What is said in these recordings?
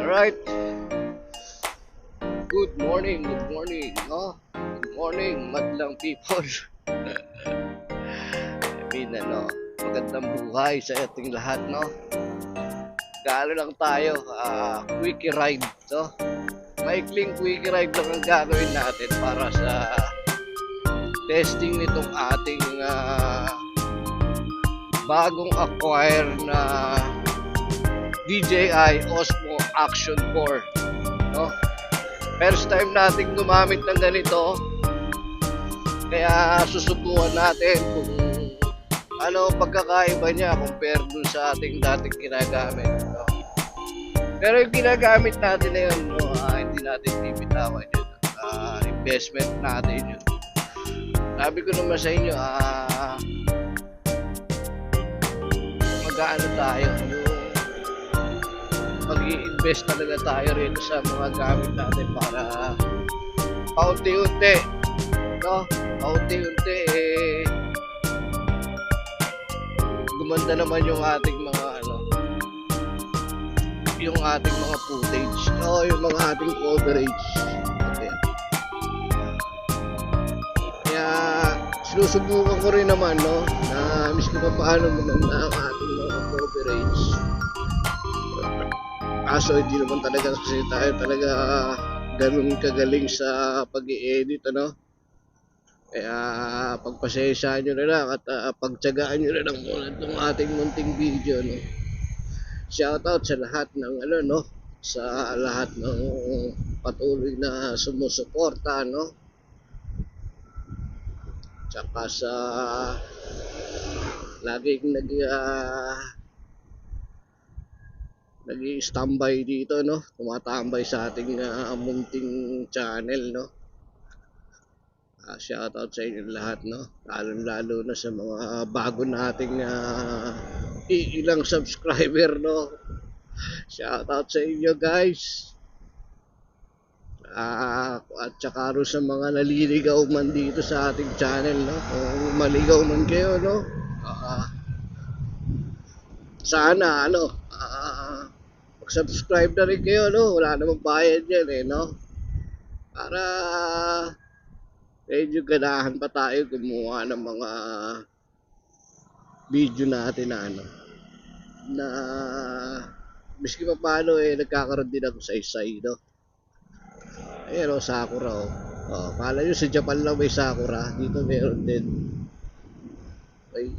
Alright, good morning, no? Good morning, madlang people. Magandang buhay sa ating lahat, no? Gaano lang tayo, quickie ride, no? Maikling quickie ride lang ang gagawin natin para sa testing nitong ating bagong acquire na DJI Osmo Action 4, no? First time nating gumamit ng ganito, kaya susubukan natin kung ano pagkakaiba niya compare dun sa ating dating ginagamit, no? Pero yung ginagamit natin na yun, no, hindi natin bibitawan yun. Investment natin yun. Sabi ko naman sa inyo, mag-ano tayo, mag-i-invest talaga tayo rito sa mga gamit natin para paunti-unti, no? Paunti-unti gumanda naman yung ating mga yung ating mga footage, no? Yung mga ating coverage. Okay. Kaya sinusubukan ko rin naman, no, na miski pa paano maganda ang ating mga coverage. Kaso hindi naman talaga kasi tayo talaga ganun kagaling sa pag-i-edit, ano? Kaya pagpasensyahan nyo na lang at pagtyagaan nyo na lang muna itong ating munting video, no? Shoutout sa lahat ng no? Sa lahat ng patuloy na sumusuporta, no? Tsaka sa laging nag-i-standby dito, no? Tumatambay sa ating munting channel, no? Shoutout sa inyo lahat, no? Lalo na sa mga bago nating ilang subscriber, no? Shoutout sa inyo, guys. At saka rin sa mga naliligaw man dito sa ating channel, no? Kung maligaw man kayo, no? Sana, subscribe na rin kayo, no? Wala namang bayad yan, no? Para medyo ganahan pa tayo gumawa ng mga video natin na miski pa paano nagkakaroon din ako sa isay, no? Ayan, Sakura, kala nyo sa Japan lang may Sakura, dito meron din. Okay,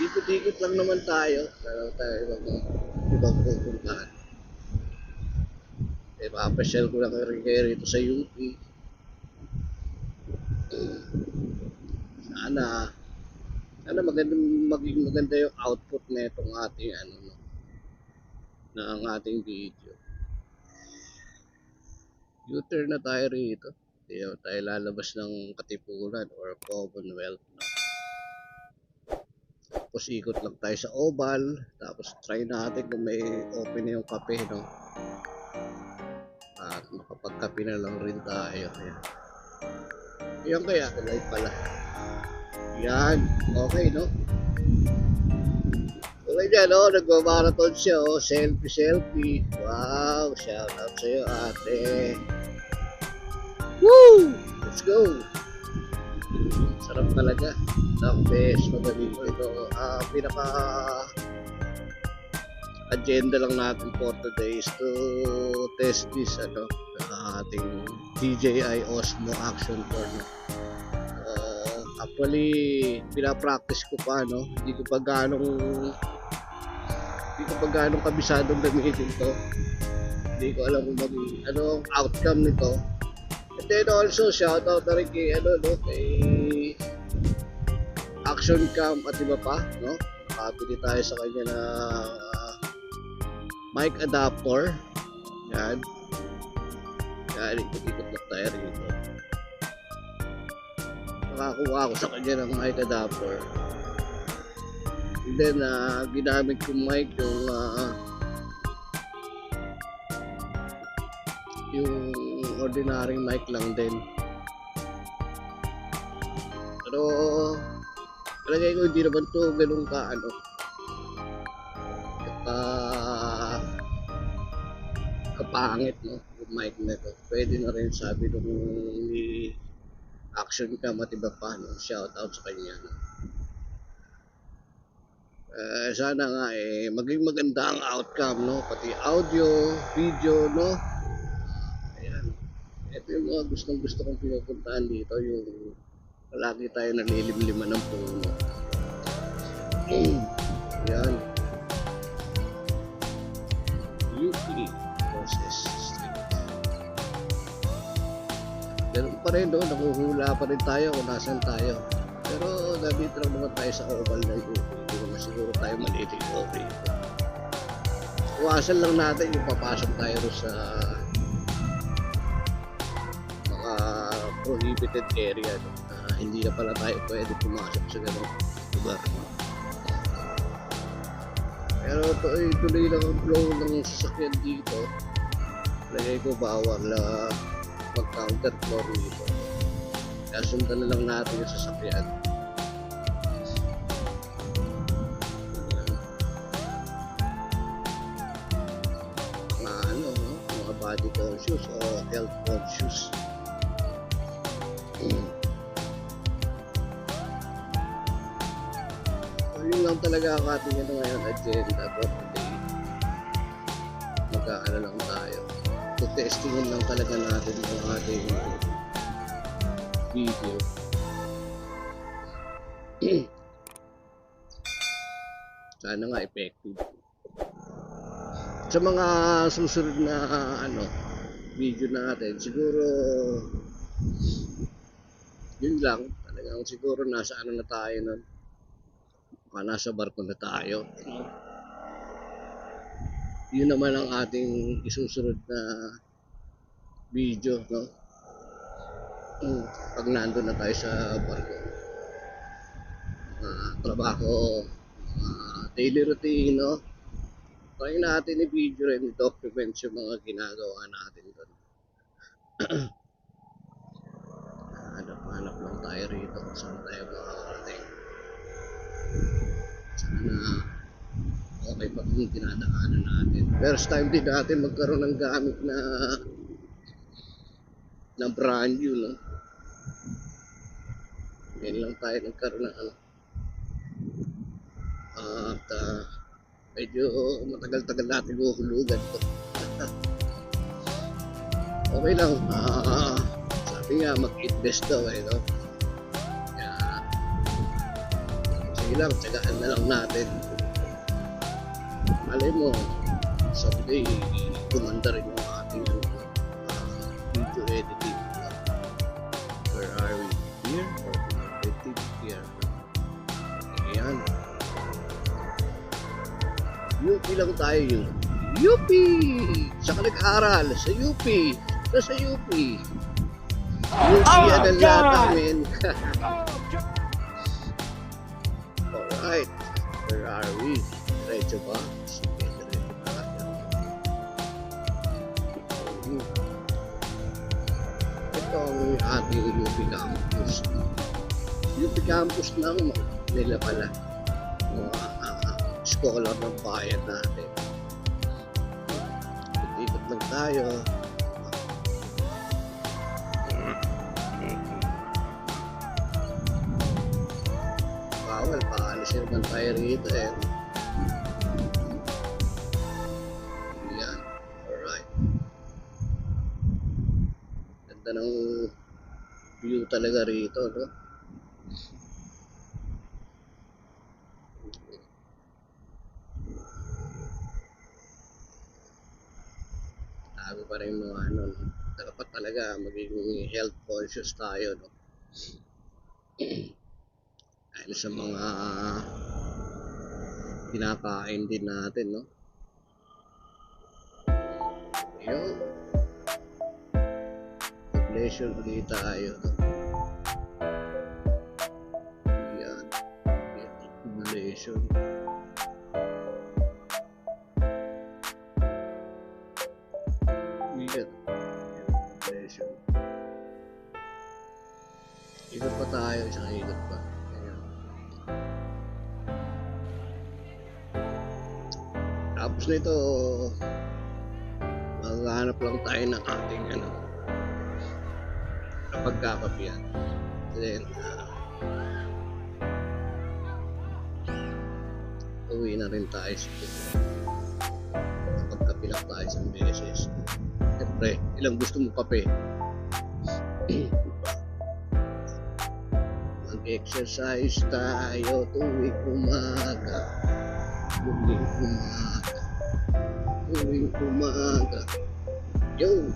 ikot-ikot lang naman tayo. Ibang pupuntahan. Papasyal ko lang rin kayo rito sa UP. Sana maging maganda yung output na itong ating ng ating video. U-turn na tayo rito. Tayo lalabas ng Katipunan or Commonwealth, no? Tapos ikot lang tayo sa Oval. Tapos try natin kung may open na yung kape, no? At makapagkape na lang rin tayo. Yan kaya, live pala. Yan, okay, no? Okay dyan, nagmamarathon siya, selfie. Wow, shout out sa'yo, ate. Woo! Let's go! Sarap talaga. Ang best, magaling ko ito. Pinaka agenda lang natin for today is to test this ating DJI Osmo Action 4, no? Actually pinapractice ko pa, no? Hindi ko pa ganong kabisadong gamitin to. Hindi ko alam kung anong outcome nito. And then also shoutout na rin kay kay Action Cam at iba pa, no? Nakabili tayo sa kanya na mic adapter. Yan, ikot-ikot lang tayo rito. Nakakuha ako sa kanya ng mic adapter. And then ginamit kong mic yung ordinary mic lang din. Pero palagay ko hindi naman to ganun ka pangit, no? Yung mic na to. Pwede na rin, sabi nung ni Action Cam at iba pa, no? Shout out sa kanya, no? Sana nga maging maganda ang outcome, no? Pati audio, video, no? Ayan. Ito yung mga gustong-gusto kong pinupuntahan dito, yung palagi tayo nalilimliman ng puno. Ayan. UP Process Street. Ganun pa rin, no? Nakuhula pa rin tayo kung nasan tayo. Pero nandito lang naman tayo sa oval na UP. Hindi naman siguro tayo maliit yung UP. Iwasan lang natin yung papasok tayo sa mga prohibited area, no? Hindi na pala tayo pwede pumasok sa ganung lugar. Pero tuloy lang ang flow ng sasakyan dito. Lagay ko bawal mag-counter floor dito. Kaya sundan na lang natin yung sasakyan. Mga body conscious o health conscious. Yun lang talaga ang ating ngayon agenda for today. Magkaano lang tayo. Testingin lang talaga natin ang ating video. Sana nga effective. Sa mga susunod na video natin, siguro yun lang. Talagang siguro nasa na tayo nun. Nasa barko na tayo. Yun naman ang ating isusunod na video, no? Pag nandun na tayo sa barko. Trabaho, daily routine, no? Try natin i-video rin, document yung mga ginagawa natin doon. Hanap lang tayo rito kung saan tayo makakarating. Sana okay pa kung tinadaanan natin. First time din natin magkaroon ng gamit na brand new, no? Ngayon lang tayo nagkaroon ng at medyo matagal-tagal natin huhulugan to. Okay lang. Sabi nga mag-invest daw, no? Sige lang, tsagaan na lang natin. Malay mo, someday gumanda rin yung ating video editing. Where are we? Here? Or editing here? Ayan. UP lang tayo yun. UP! Saka nag-aaral sa UP. Nasa UP. UP yan ang lahat namin. Alright. Where are we? Diretso ba? Sige, diretso ba? Ito ang ating UP campus. UP campus lang nila pala. Mga scholar ng bayan natin. Ikot lang tayo. Bawal, paalisin naman tayo rito eh. Yan. Alright. Ganda ng view talaga rito, no? Tago pa rin mga dapat talaga maging health conscious tayo, no? Dahil sa mga kinakain din natin, no? Ayun. Population ulit tayo, no? Yan. Population. Yan. Population. Ikot pa tayo, isang ikot pa. Tapos na ito, Maghanap lang tayo ng ating pagkakapian. Then, uwi na rin tayo sa puso. Pagkapi lang tayo sa beses. Siyempre, ilang gusto mo kape? Mag-exercise tayo tuwing umaga. Tuwing umaga. Yo!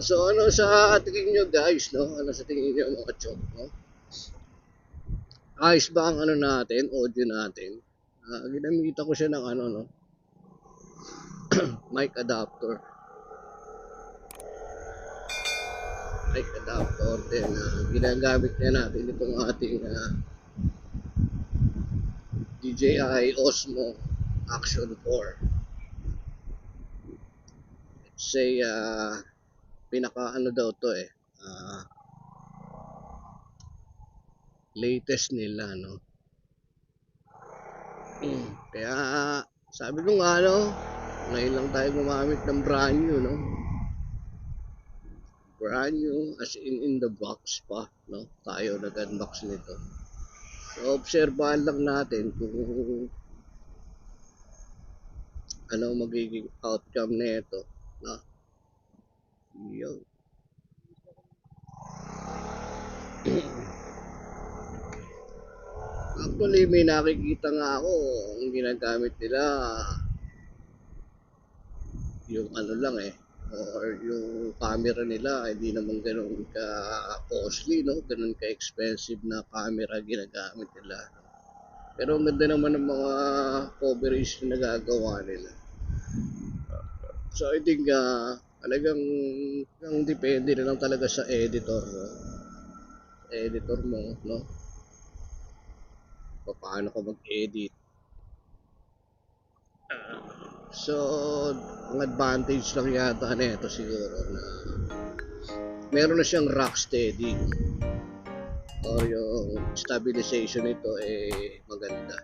So ano sa tingin nyo guys, no? Ano sa tingin nyo mga chok, no? Ayos ba ang natin, audio natin? Ginamita ko siya ng no? Mic adapter. Mic adapter din. Ginagamit niya natin itong ating DJI Osmo Action 4. Let's say, pinaka daw to latest nila, no? Kaya sabi ko nga, no, ngayon lang tayo gumamit ng brand new, no? Brand new as in the box pa, no? Tayo nag-unbox nito. So obserbahan lang natin kung ano magiging outcome nito, no? Yo. Actually, may nakikita nga ako ang ginagamit nila yung lang or yung camera nila hindi naman ganoon ka costly, no? Ganoon ka expensive na camera ginagamit nila. Pero ang ganda naman ng mga coverage na nagagawa nila. So I think talagang ang depende na lang talaga sa editor, no? Editor mo, no? Paano ka mag-edit. So ang advantage lang yata nito siguro na meron na siyang rock steady or yung stabilization nito maganda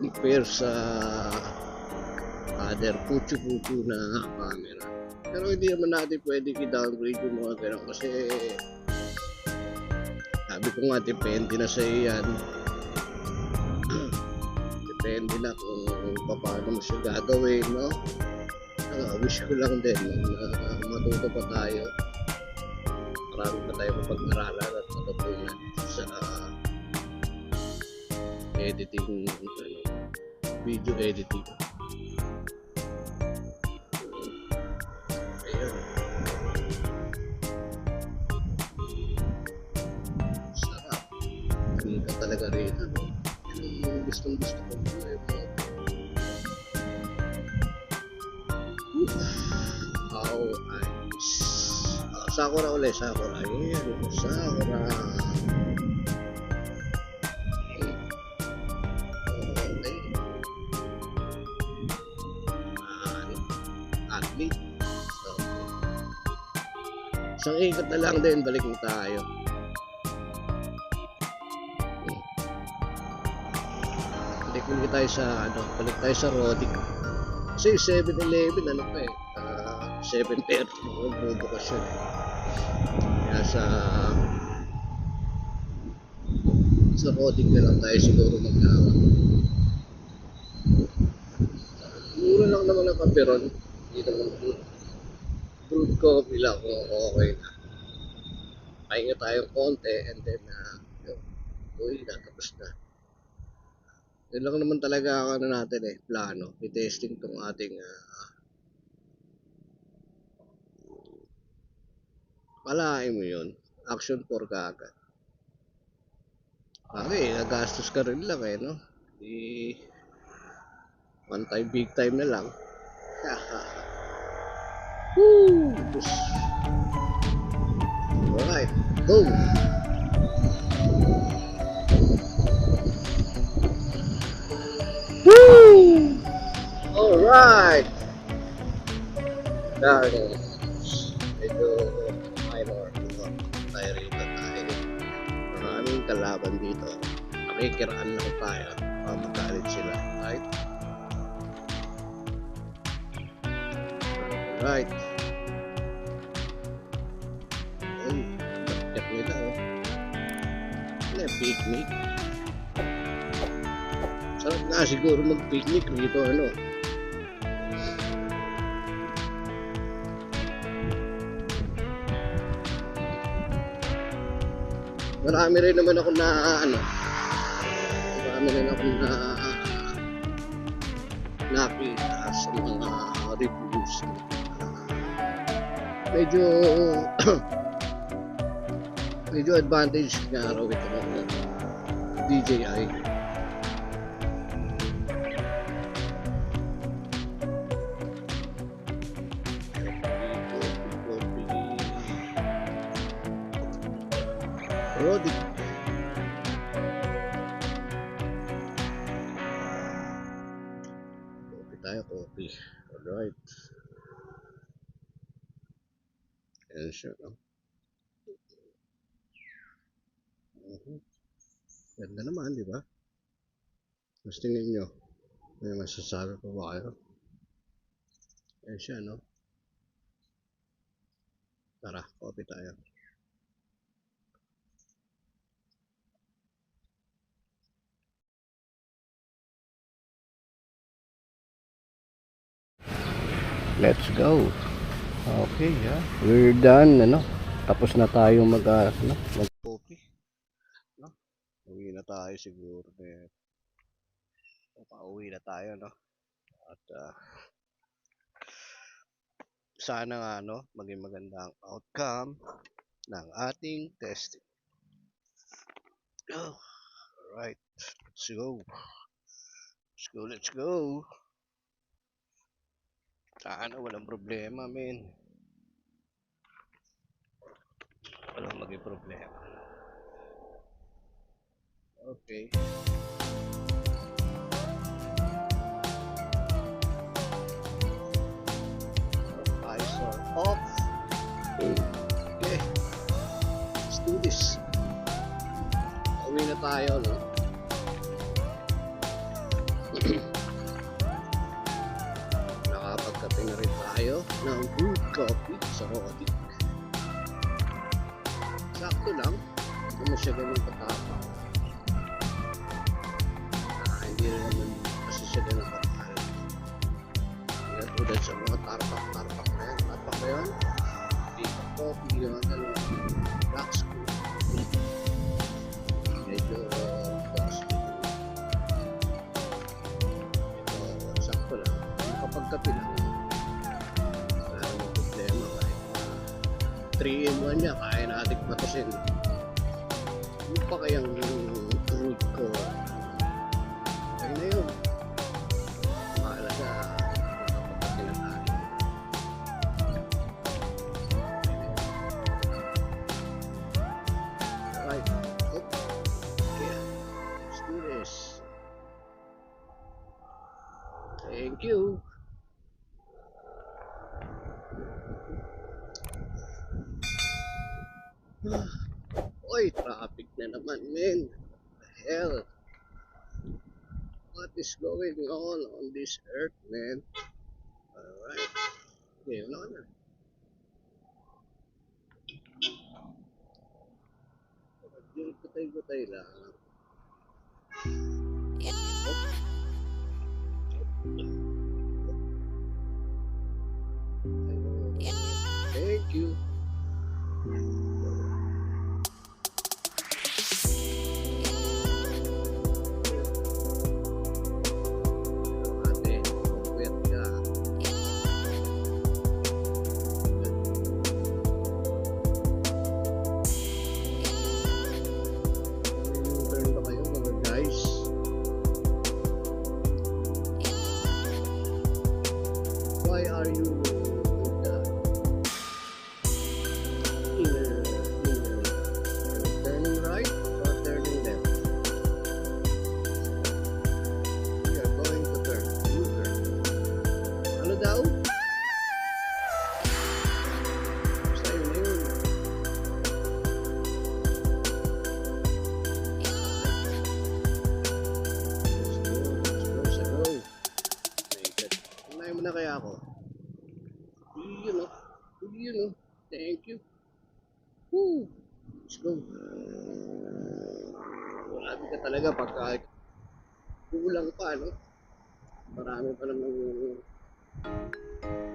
compare sa other puchu-puchu na camera. Pero hindi naman natin pwede i-downgrade yung mga ganun kasi sabi ko nga depende na sa iyan. Depende na kung paano mo siya gagawin, no? Wish ko lang din na matuto pa tayo. Marami pa tayo mapag-aralan at matutunan sa editing, video editing. Ayun. Sarap. Hindi ka talaga rin, gustong gusto ko how nice. Sakura ulit, Sakura. Ayan, Sakura. Okay. Athlete. Isang ikot na lang din, balik na tayo. Balik tayo sa balik tayo sa Rodic. Kasi 7-Eleven 7:30 bubukas yun kaya sa Rodic na lang tayo siguro magkawa. Mura lang naman ang kaperon, hindi naman brewed coffee lang kung okay na. Pahinga tayong konti and then uwi na, tapos na. Yun lang naman talaga natin plano, i-testing tong ating palain mo yun, Action 4 kaagad. Okay, nagastos ka rin lang no? One time, big time na lang. Woo! Alright, go! Woo! Alright! Dahil medyo minor tayo rito tayo. Maraming kalaban dito. makikiraan lang tayo. Magalit sila. Right? Right. Ay, bakit nila oh. Wala, picnic. Sarap nga siguro mag-picnic dito ano. Marami rin naman ako na ano. Marami rin ako na nakita sa mga reviews. Medyo medyo advantage nga raw ito ng DJI. Rodi. Copy tayo, copy. Alright. Ayan siya, no? Ganda naman, di ba? Mas tingin nyo. May masasabi pa ba kayo? Ayan siya, no? Tara, copy tayo. Let's go. Okay, yeah. We're done, ano? Tapos na tayo mag-copy. No? Uwi na tayo siguro. Pauwi na tayo, no? At sana nga, no? Maging maganda ang outcome ng ating testing. Oh, alright. Let's go. Let's go, let's go. Sana walang problema, men. Walang maging problema. Okay. Eyes are off. Okay. Let's do this. Uwi na tayo, no? Nakapagkape na rin tayo ng brewed coffee sa Rodi. Sakto lang. Hindi mo siya ganun katapang. Hindi rin naman kasi siya ganun katapang. Hindi tulad sa mga tarpak na yan. Tarpak na yan. Hindi ka coffee, mga ganun. Black school. Medyo sakto lang. Kapagkape lang. Wala namang problema kahit 3-in-1 niya, kaya natin matasin. Ano pa kayang food ko? Kaya na yun. Mahalaga, kapagkape na tayo. Alright. Okay. Let's do this. Thank you. Oy, traffic na naman, men. The hell? What is going on this earth, man? Alright. Okay, wala na. Yung gutay-gutay lang. Thank you. ako. Yun o. Yun o. Thank you. Woo! Let's go. Marami ka talaga pagka kulang pa, no? Marami pa naman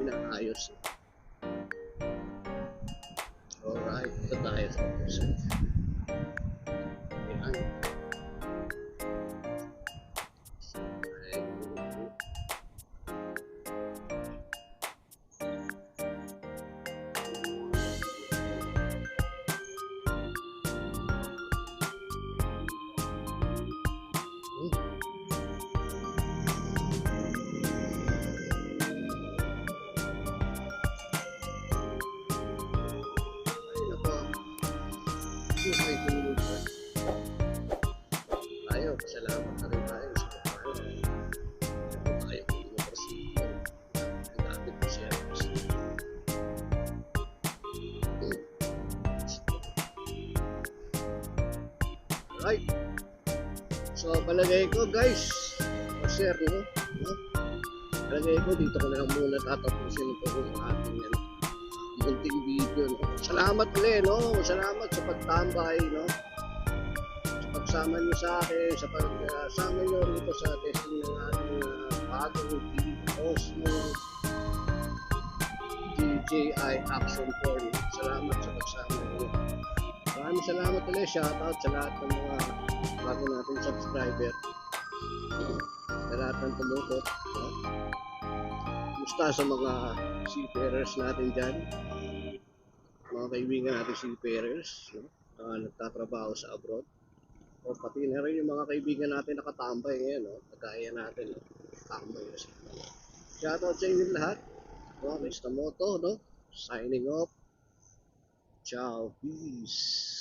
inaayos. Alright, ito tayo. So, yan. Ay, nako. Okay, tulog na. Tayo, pasalamat na rin tayo sa kapal. Tayo, kasi nagamit ko siya. Alright. So, palagay ko guys, share no? Palagay ko dito ko na lang muna tatapusin ito kung ating munting video. No? Salamat ulit, no? Salamat sa pagtambay, no? Sa pagsama nyo sa akin, sa pagsama nyo rito sa testing ng ating bagong Osmo DJI Action 4. Salamat sa pagsama nyo. Maraming salamat ulit. Shoutout sa lahat ng mga bago nating subscriber. Sa lahat ng tumutot. No? Kumusta sa mga seafarers natin dyan? Mga kaibigan natin seafarers. No? Nagtatrabaho sa abroad. O pati na rin yung mga kaibigan natin nakatambay ngayon. No? Nagkaya natin. No? Tambay kasi. Shoutout sa inyo lahat. No? Mr. Moto. No? Signing off. Ciao. Peace.